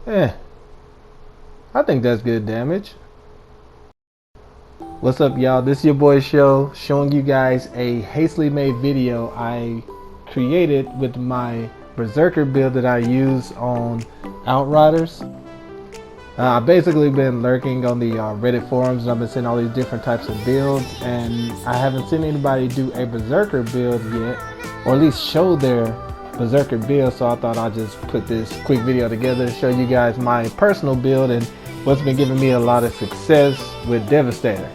I think that's good damage. What's up, y'all? This is your boy Show, showing you guys a hastily made video I created with my Berserker build that I use on Outriders. I've basically been lurking on the Reddit forums, and I've been seeing all these different types of builds, and I haven't seen anybody do a Berserker build yet, or at least show their Berserker build, so I thought I'd just put this quick video together to show you guys my personal build and what's been giving me a lot of success with Devastator.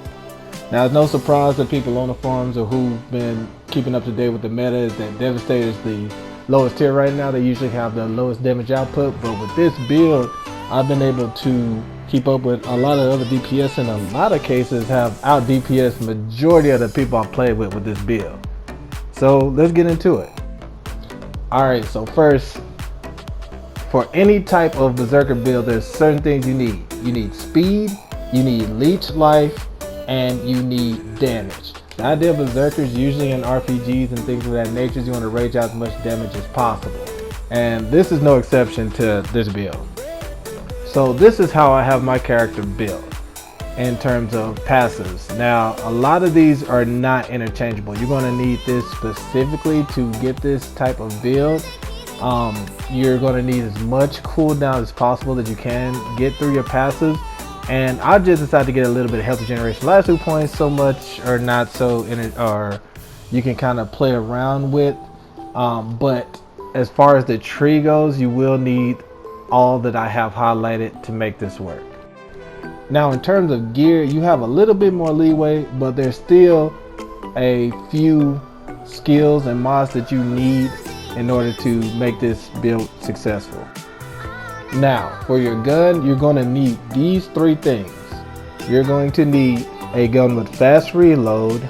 Now, it's no surprise that people on the forums or who've been keeping up to date with the meta is that Devastator is the lowest tier right now. They usually have the lowest damage output, but with this build, I've been able to keep up with a lot of other DPS, and in a lot of cases have out DPS majority of the people I've played with this build. So let's get into it. Alright, so first, for any type of Berserker build, there's certain things you need. You need speed, you need leech life, and you need damage. The idea of Berserkers usually in RPGs and things of that nature is you want to rage out as much damage as possible. And this is no exception to this build. So this is how I have my character built in terms of passives. Now, a lot of these are not interchangeable. You're going to need this specifically to get this type of build. You're going to need as much cooldown as possible that you can get through your passives. And I just decided to get a little bit of health regeneration. Last 2 points, so much or not so in it, or you can kind of play around with. But as far as the tree goes, you will need all that I have highlighted to make this work. Now, in terms of gear, you have a little bit more leeway, but there's still a few skills and mods that you need in order to make this build successful. Now, for your gun, you're going to need these 3 things. You're going to need a gun with fast reload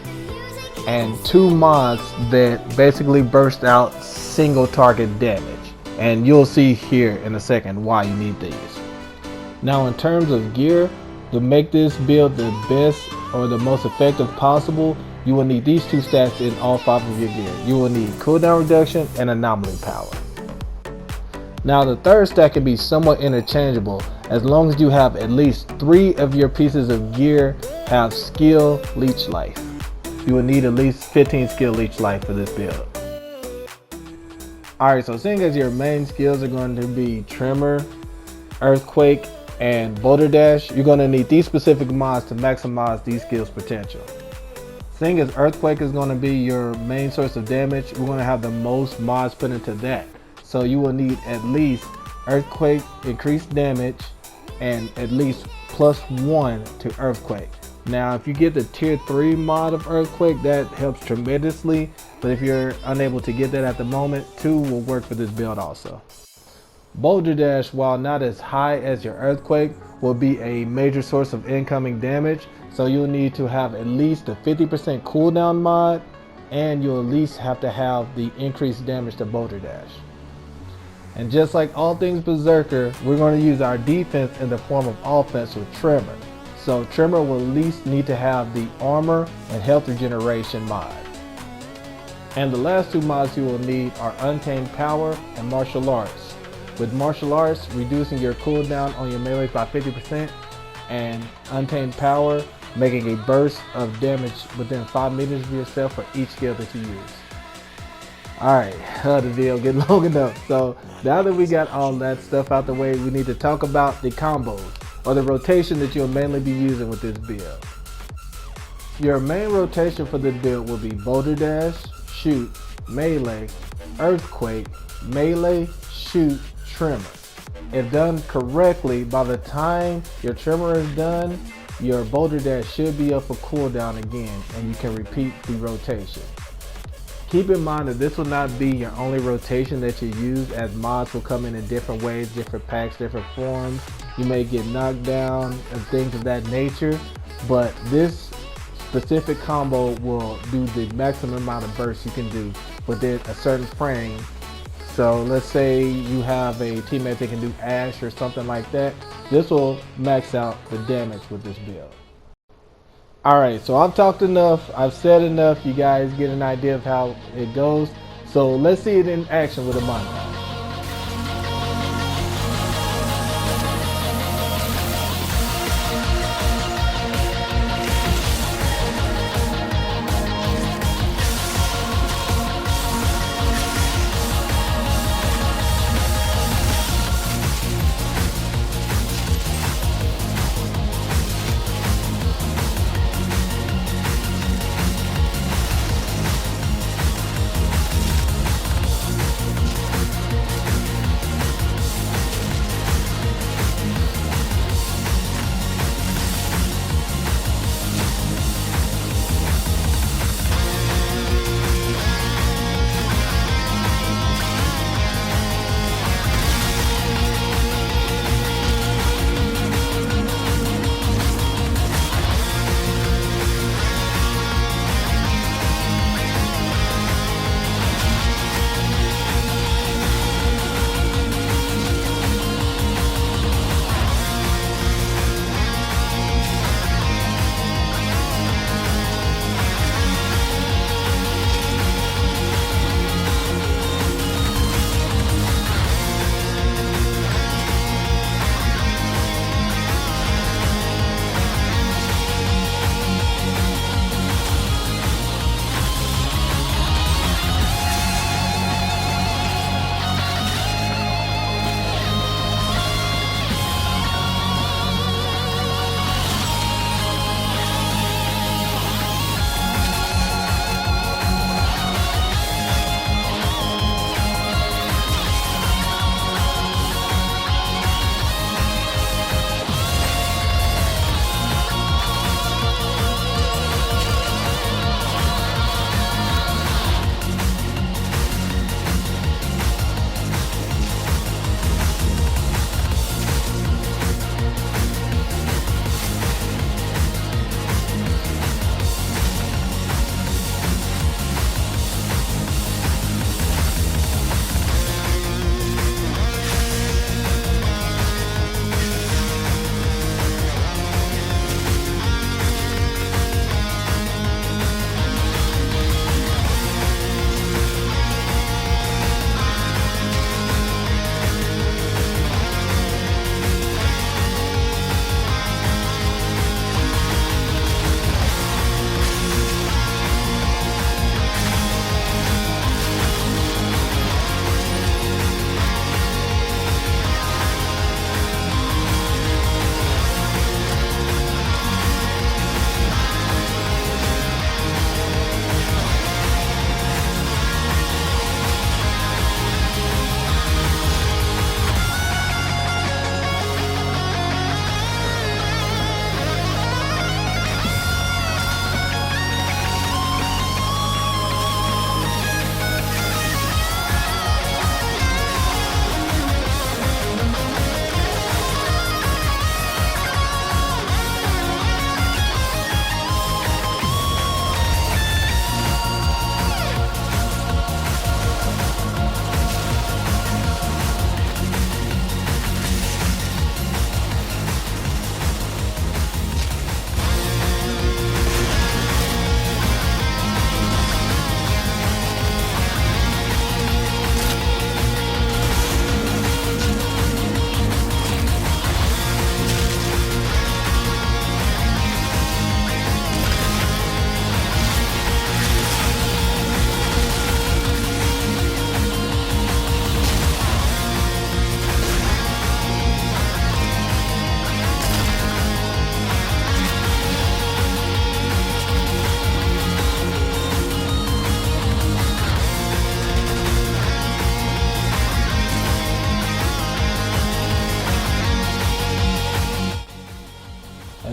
and 2 mods that basically burst out single target damage. And you'll see here in a second why you need these. Now, in terms of gear, to make this build the best or the most effective possible, you will need these 2 stats in all 5 of your gear. You will need cooldown reduction and anomaly power. Now, the third stat can be somewhat interchangeable as long as you have at least 3 of your pieces of gear have skill leech life. You will need at least 15 skill leech life for this build. Alright, so seeing as your main skills are going to be Tremor, Earthquake, and Boulder Dash, you're going to need these specific mods to maximize these skills potential. Seeing as Earthquake is going to be your main source of damage, we're going to have the most mods put into that. So you will need at least Earthquake increased damage and at least +1 to Earthquake. Now, if you get the tier 3 mod of Earthquake, that helps tremendously, but if you're unable to get that at the moment, 2 will work for this build also. Boulder Dash, while not as high as your Earthquake, will be a major source of incoming damage, so you'll need to have at least a 50% cooldown mod, and you'll at least have to have the increased damage to Boulder Dash. And just like all things Berserker, we're going to use our defense in the form of offense with Tremor. So Tremor will at least need to have the armor and health regeneration mod. And the last 2 mods you will need are Untamed Power and Martial Arts. With Martial Arts, reducing your cooldown on your melee by 50%, and Untamed Power, making a burst of damage within 5 meters of yourself for each skill that you use. Alright, the video getting long enough. So now that we got all that stuff out the way, we need to talk about the combos, or the rotation that you'll mainly be using with this build. Your main rotation for this build will be Boulder Dash, Shoot, Melee, Earthquake, Melee, Shoot, Tremor. If done correctly, by the time your Tremor is done, your Boulder Dash should be up for cooldown again, and you can repeat the rotation. Keep in mind that this will not be your only rotation that you use, as mods will come in different ways, different packs, different forms. You may get knocked down and things of that nature, but this specific combo will do the maximum amount of bursts you can do within a certain frame. So let's say you have a teammate that can do Ash or something like that. This will max out the damage with this build. Alright, so I've talked enough, I've said enough, you guys get an idea of how it goes. So let's see it in action with a montage.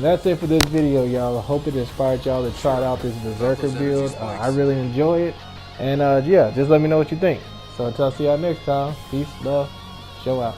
that's it for this video, y'all. I hope it inspired y'all to try out this Berserker build. I really enjoy it. And yeah, just let me know what you think. So until I see y'all next time, peace, love, show out.